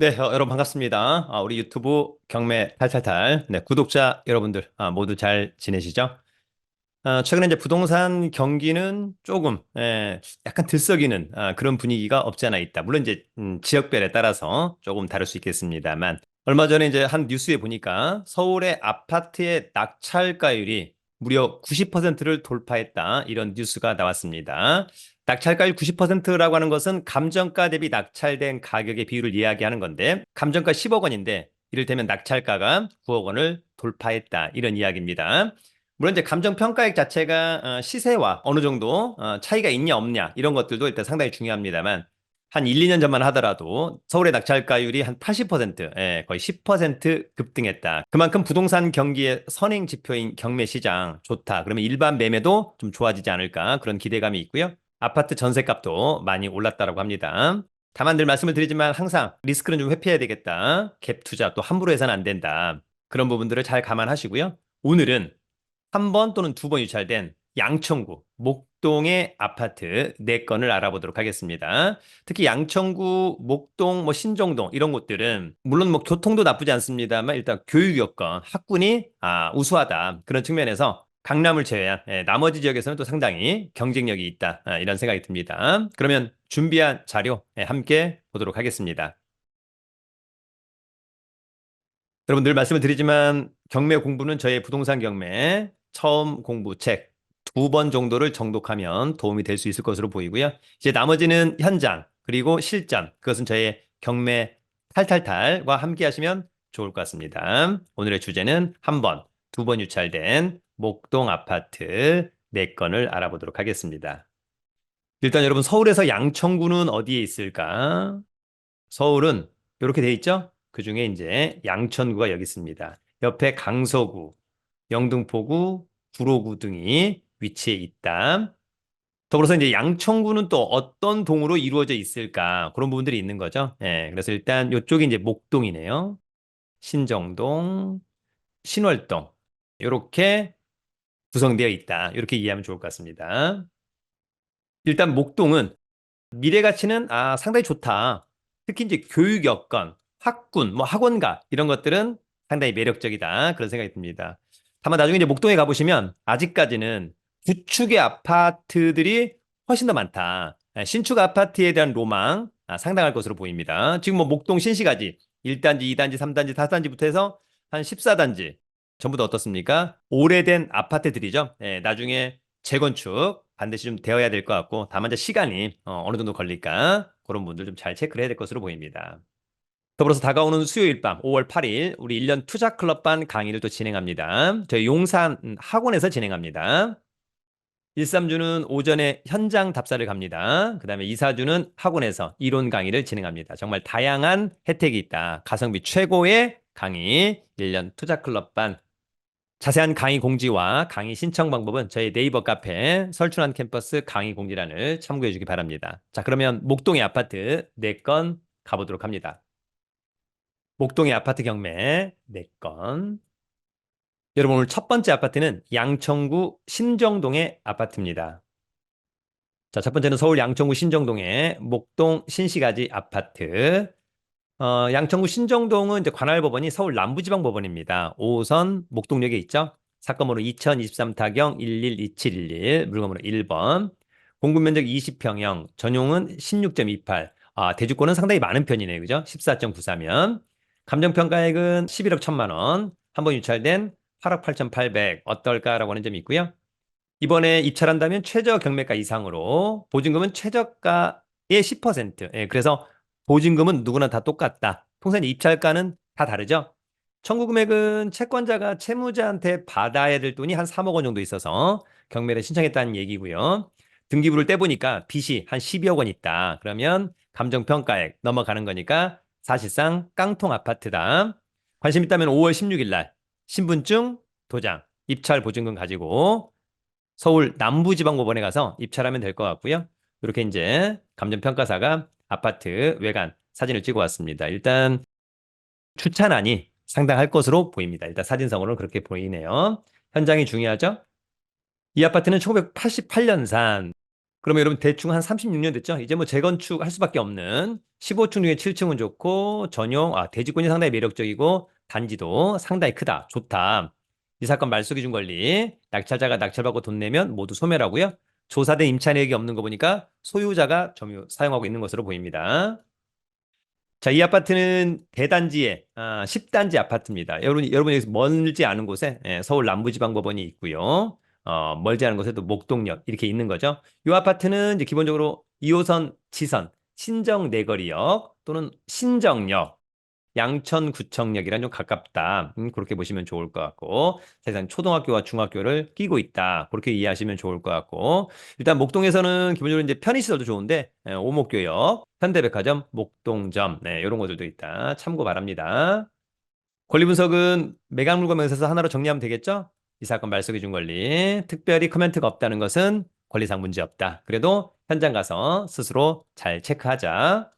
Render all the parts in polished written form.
네, 여러분 반갑습니다. 우리 유튜브 경매 탈탈탈. 네, 구독자 여러분들 모두 잘 지내시죠? 최근에 이제 부동산 경기는 조금 약간 들썩이는 그런 분위기가 없지 않아 있다. 물론 이제 지역별에 따라서 조금 다를 수 있겠습니다만 얼마 전에 이제 한 뉴스에 보니까 서울의 아파트의 낙찰가율이 무려 90%를 돌파했다. 이런 뉴스가 나왔습니다. 낙찰가율 90%라고 하는 것은 감정가 대비 낙찰된 가격의 비율을 이야기하는 건데 감정가 10억 원인데 이를테면 낙찰가가 9억 원을 돌파했다. 이런 이야기입니다. 물론 이제 감정 평가액 자체가 시세와 어느 정도 차이가 있냐 없냐 이런 것들도 일단 상당히 중요합니다만 한 1, 2년 전만 하더라도 서울의 낙찰가율이 한 80%, 거의 10% 급등했다. 그만큼 부동산 경기의 선행 지표인 경매 시장 좋다. 그러면 일반 매매도 좀 좋아지지 않을까 그런 기대감이 있고요. 아파트 전세값도 많이 올랐다라고 합니다. 다만 늘 말씀을 드리지만 항상 리스크는 좀 회피해야 되겠다. 갭 투자 또 함부로 해서는 안 된다. 그런 부분들을 잘 감안하시고요. 오늘은 한 번 또는 두 번 유찰된 양천구, 목동의 아파트 네건을 알아보도록 하겠습니다. 특히 양천구, 목동, 뭐 신정동 이런 곳들은 물론 뭐 교통도 나쁘지 않습니다만 일단 교육 여건, 학군이 우수하다. 그런 측면에서 강남을 제외한 나머지 지역에서는 또 상당히 경쟁력이 있다. 이런 생각이 듭니다. 그러면 준비한 자료 함께 보도록 하겠습니다. 여러분 늘 말씀을 드리지만 경매 공부는 저의 부동산 경매 처음 공부 책 두 번 정도를 정독하면 도움이 될 수 있을 것으로 보이고요. 이제 나머지는 현장 그리고 실전 그것은 저의 경매 탈탈탈과 함께 하시면 좋을 것 같습니다. 오늘의 주제는 한 번, 두 번 유찰된 목동 아파트 네건을 알아보도록 하겠습니다. 일단 여러분 서울에서 양천구는 어디에 있을까? 서울은 이렇게 돼 있죠? 그 중에 이제 양천구가 여기 있습니다. 옆에 강서구, 영등포구, 구로구 등이 위치해 있다. 더불어서 이제 양천구는 또 어떤 동으로 이루어져 있을까? 그런 부분들이 있는 거죠. 그래서 일단 이쪽이 이제 목동이네요. 신정동, 신월동. 이렇게 구성되어 있다. 이렇게 이해하면 좋을 것 같습니다. 일단 목동은 미래 가치는 상당히 좋다. 특히 이제 교육 여건, 학군, 뭐 학원가 이런 것들은 상당히 매력적이다. 그런 생각이 듭니다. 다만 나중에 이제 목동에 가보시면 아직까지는 구축의 아파트들이 훨씬 더 많다. 신축 아파트에 대한 로망 상당할 것으로 보입니다. 지금 뭐 목동 신시가지 1단지, 2단지, 3단지, 4단지부터 해서 한 14단지 전부 다 어떻습니까? 오래된 아파트들이죠. 나중에 재건축 반드시 좀 되어야 될 것 같고 다만 이제 시간이 어느 정도 걸릴까 그런 분들 좀 잘 체크를 해야 될 것으로 보입니다. 더불어서 다가오는 수요일 밤 5월 8일 우리 1년 투자 클럽반 강의를 또 진행합니다. 저희 용산 학원에서 진행합니다. 1, 3주는 오전에 현장 답사를 갑니다. 그 다음에 2, 4주는 학원에서 이론 강의를 진행합니다. 정말 다양한 혜택이 있다. 가성비 최고의 강의 1년 투자 클럽반 자세한 강의 공지와 강의 신청 방법은 저희 네이버 카페 설춘환 캠퍼스 강의 공지란을 참고해 주기 바랍니다. 자, 그러면 목동의 아파트 4건 가보도록 합니다. 목동의 아파트 경매 4건. 여러분 오늘 첫 번째 아파트는 양천구 신정동의 아파트입니다. 자, 첫 번째는 서울 양천구 신정동의 목동 신시가지 아파트. 양천구 신정동은 이제 관할법원이 서울 남부지방법원입니다. 5호선 목동역에 있죠. 사건번호 2023 타경 112711 물건번호 1번. 공급면적 20평형 전용은 16.28. 대주권은 상당히 많은 편이네요. 그죠? 14.94면. 감정평가액은 11억 1천만 원. 한번 유찰된 8억 8,800 어떨까라고 하는 점이 있고요. 이번에 입찰한다면 최저 경매가 이상으로 보증금은 최저가의 10%. 그래서 보증금은 누구나 다 똑같다. 통상 입찰가는 다 다르죠. 청구 금액은 채권자가 채무자한테 받아야 될 돈이 한 3억 원 정도 있어서 경매를 신청했다는 얘기고요. 등기부를 떼보니까 빚이 한 12억 원 있다. 그러면 감정평가액 넘어가는 거니까 사실상 깡통 아파트다. 관심 있다면 5월 16일 날 신분증, 도장, 입찰 보증금 가지고 서울 남부지방법원에 가서 입찰하면 될 것 같고요. 이렇게 이제 감정평가사가 아파트 외관 사진을 찍어 왔습니다. 일단 추천안이 상당할 것으로 보입니다. 일단 사진상으로는 그렇게 보이네요. 현장이 중요하죠. 이 아파트는 1988년산 그러면 여러분 대충 한 36년 됐죠? 이제 뭐 재건축 할 수밖에 없는 15층 중에 7층은 좋고 전용, 대지권이 상당히 매력적이고 단지도 상당히 크다. 좋다. 이 사건 말소 기준 권리, 낙찰자가 낙찰받고 돈 내면 모두 소멸하고요. 조사된 임차 내역이 없는 거 보니까 소유자가 점유 사용하고 있는 것으로 보입니다. 자, 이 아파트는 대단지에 10단지 아파트입니다. 여러분 여기서 멀지 않은 곳에 서울 남부지방법원이 있고요. 멀지 않은 곳에도 목동역 이렇게 있는 거죠. 이 아파트는 이제 기본적으로 2호선 지선 신정 내거리역 또는 신정역 양천구청역이랑 좀 가깝다. 그렇게 보시면 좋을 것 같고, 세상 초등학교와 중학교를 끼고 있다. 그렇게 이해하시면 좋을 것 같고, 일단 목동에서는 기본적으로 이제 편의시설도 좋은데, 오목교역, 현대백화점, 목동점, 네, 이런 것들도 있다. 참고 바랍니다. 권리 분석은 매각물과 명세서 하나로 정리하면 되겠죠? 이 사건 말소 기준 권리, 특별히 코멘트가 없다는 것은 권리상 문제 없다. 그래도 현장 가서 스스로 잘 체크하자.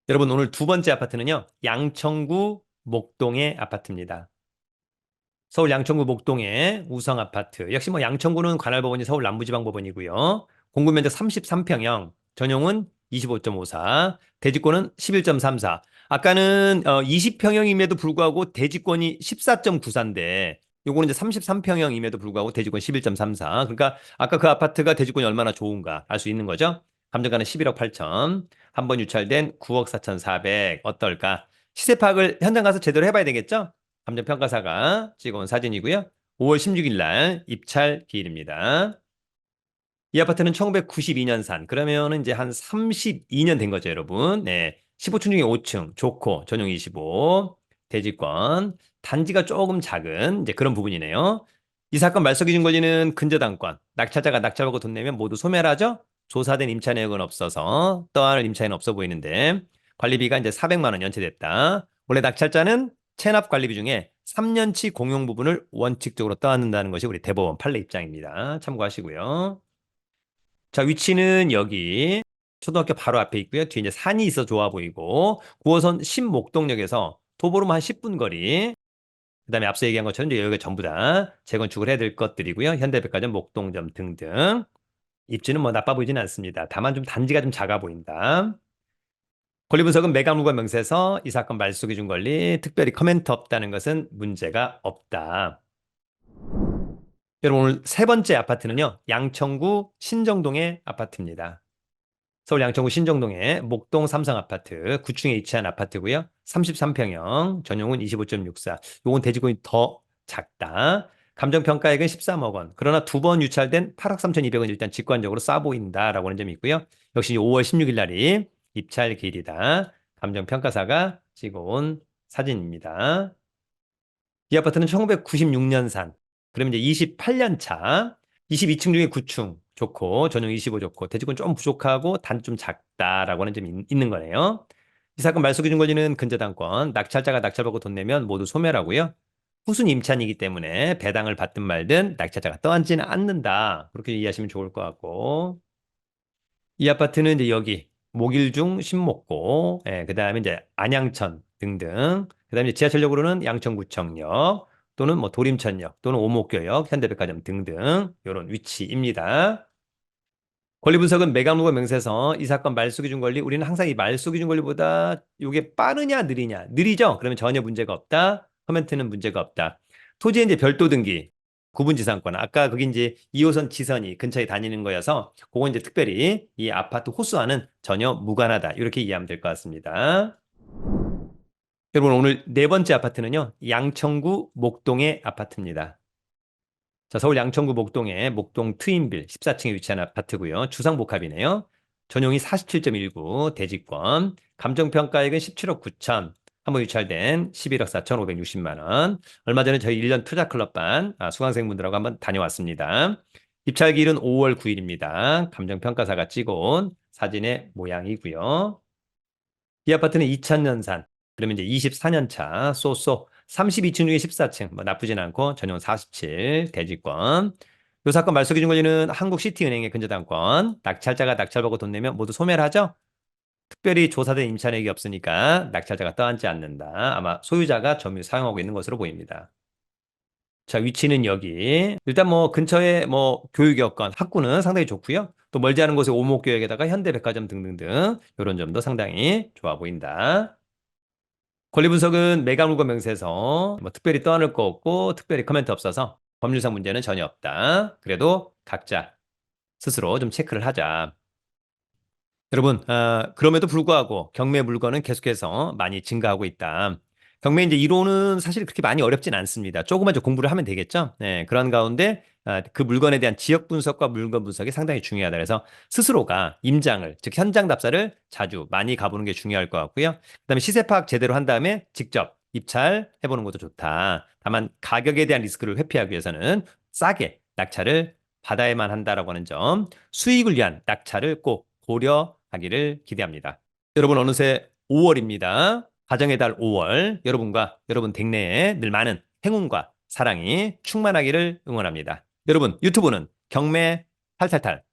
여러분, 오늘 두 번째 아파트는요, 양천구 목동의 아파트입니다. 서울 양천구 목동의 우성 아파트. 역시 뭐 양천구는 관할법원이 서울 남부지방법원이고요. 공급 면적 33평형, 전용은 25.54, 대지권은 11.34. 아까는 20평형임에도 불구하고 대지권이 14.94인데, 요거는 이제 33평형임에도 불구하고 대지권 11.34. 그러니까 아까 그 아파트가 대지권이 얼마나 좋은가 알 수 있는 거죠. 감정가는 11억 8천. 한 번 유찰된 9억 4,400. 어떨까? 시세 파악을 현장 가서 제대로 해봐야 되겠죠? 감정평가사가 찍어온 사진이고요. 5월 16일 날 입찰 기일입니다. 이 아파트는 1992년 산. 그러면은 이제 한 32년 된 거죠, 여러분. 네. 15층 중에 5층, 좋고, 전용 25, 대지권, 단지가 조금 작은 이제 그런 부분이네요. 이 사건 말소 기준 권리는 근저당권, 낙찰자가 낙찰받고 돈 내면 모두 소멸하죠? 조사된 임차 내역은 없어서 떠안을 임차인은 없어 보이는데 관리비가 이제 400만 원 연체됐다. 원래 낙찰자는 체납 관리비 중에 3년치 공용 부분을 원칙적으로 떠안는다는 것이 우리 대법원 판례 입장입니다. 참고하시고요. 자, 위치는 여기 초등학교 바로 앞에 있고요. 뒤에 이제 산이 있어 좋아 보이고 9호선 신목동역에서 도보로만 한 10분 거리. 그다음에 앞서 얘기한 것처럼 이제 여기가 전부 다 재건축을 해야 될 것들이고요. 현대백화점, 목동점 등등. 입지는 뭐 나빠 보이지는 않습니다. 다만 좀 단지가 좀 작아 보인다. 권리 분석은 매각물과 명세서 이 사건 말소 기준 권리 특별히 커멘트 없다는 것은 문제가 없다. 여러분 오늘 세 번째 아파트는요. 양천구 신정동의 아파트입니다. 서울 양천구 신정동의 목동 삼성 아파트 9층에 위치한 아파트고요. 33평형, 전용은 25.64. 요건 대지권이 더 작다. 감정평가액은 13억 원. 그러나 두 번 유찰된 8억 3,200원 일단 직관적으로 싸 보인다라고 하는 점이 있고요. 역시 5월 16일 날이 입찰 기일이다. 감정평가사가 찍어온 사진입니다. 이 아파트는 1996년 산. 그러면 이제 28년 차. 22층 중에 9층 좋고 전용 25 좋고 대지권 좀 부족하고 단 좀 작다라고 하는 점이 있는 거네요. 이 사건 말소 기준 권리는 근저당권, 낙찰자가 낙찰받고 돈 내면 모두 소멸하고요. 후순 임차인이기 때문에 배당을 받든 말든 낙찰자가 떠안지는 않는다. 그렇게 이해하시면 좋을 것 같고. 이 아파트는 이제 여기 목일중 신목고, 그다음에 이제 안양천 등등. 그다음에 이제 지하철역으로는 양천구청역 또는 뭐 도림천역 또는 오목교역, 현대백화점 등등 이런 위치입니다. 권리 분석은 매각물과 명세서 이 사건 말소 기준 권리 우리는 항상 이 말소 기준 권리보다 이게 빠르냐 느리냐 느리죠? 그러면 전혀 문제가 없다. 코멘트는 문제가 없다. 토지의 이제 별도 등기 구분지상권 아까 그게 이제 2호선 지선이 근처에 다니는 거여서 그건 이제 특별히 이 아파트 호수와는 전혀 무관하다. 이렇게 이해하면 될 것 같습니다. 여러분 오늘 네 번째 아파트는요. 양천구 목동의 아파트입니다. 자, 서울 양천구 목동에 목동 트윈빌 14층에 위치한 아파트고요. 주상복합이네요. 전용이 47.19, 대지권, 감정평가액은 17억 9천, 한번 유찰된 11억 4,560만 원. 얼마 전에 저희 1년 투자클럽반 수강생분들하고 한번 다녀왔습니다. 입찰기일은 5월 9일입니다. 감정평가사가 찍어온 사진의 모양이고요. 이 아파트는 2000년산. 그러면 이제 24년 차, 쏘쏘. 32층 중에 14층. 뭐 나쁘진 않고 전용 47, 대지권. 이 사건 말소 기준 권리는 한국시티은행의 근저당권. 낙찰자가 낙찰받고 돈 내면 모두 소멸하죠? 특별히 조사된 임차내역이 없으니까 낙찰자가 떠안지 않는다. 아마 소유자가 점유 사용하고 있는 것으로 보입니다. 자, 위치는 여기. 일단 뭐 근처에 뭐 교육여건, 학구는 상당히 좋고요. 또 멀지 않은 곳에 오목교역에다가 현대백화점 등등등 이런 점도 상당히 좋아 보인다. 권리 분석은 매각물건 명세서 뭐 특별히 떠안을 거 없고 특별히 코멘트 없어서 법률상 문제는 전혀 없다. 그래도 각자 스스로 좀 체크를 하자. 여러분, 그럼에도 불구하고 경매 물건은 계속해서 많이 증가하고 있다. 경매 이제 이론은 사실 그렇게 많이 어렵진 않습니다. 조금만 좀 공부를 하면 되겠죠? 네, 그런 가운데 그 물건에 대한 지역 분석과 물건 분석이 상당히 중요하다. 그래서 스스로가 임장을, 즉 현장 답사를 자주 많이 가보는 게 중요할 것 같고요. 그다음에 시세 파악 제대로 한 다음에 직접 입찰해보는 것도 좋다. 다만 가격에 대한 리스크를 회피하기 위해서는 싸게 낙찰을 받아야만 한다라고 하는 점, 수익을 위한 낙찰을 꼭 고려하기를 기대합니다. 여러분 어느새 5월입니다. 가정의 달 5월 여러분과 여러분 댁내에 늘 많은 행운과 사랑이 충만하기를 응원합니다. 여러분 유튜브는 경매 탈탈탈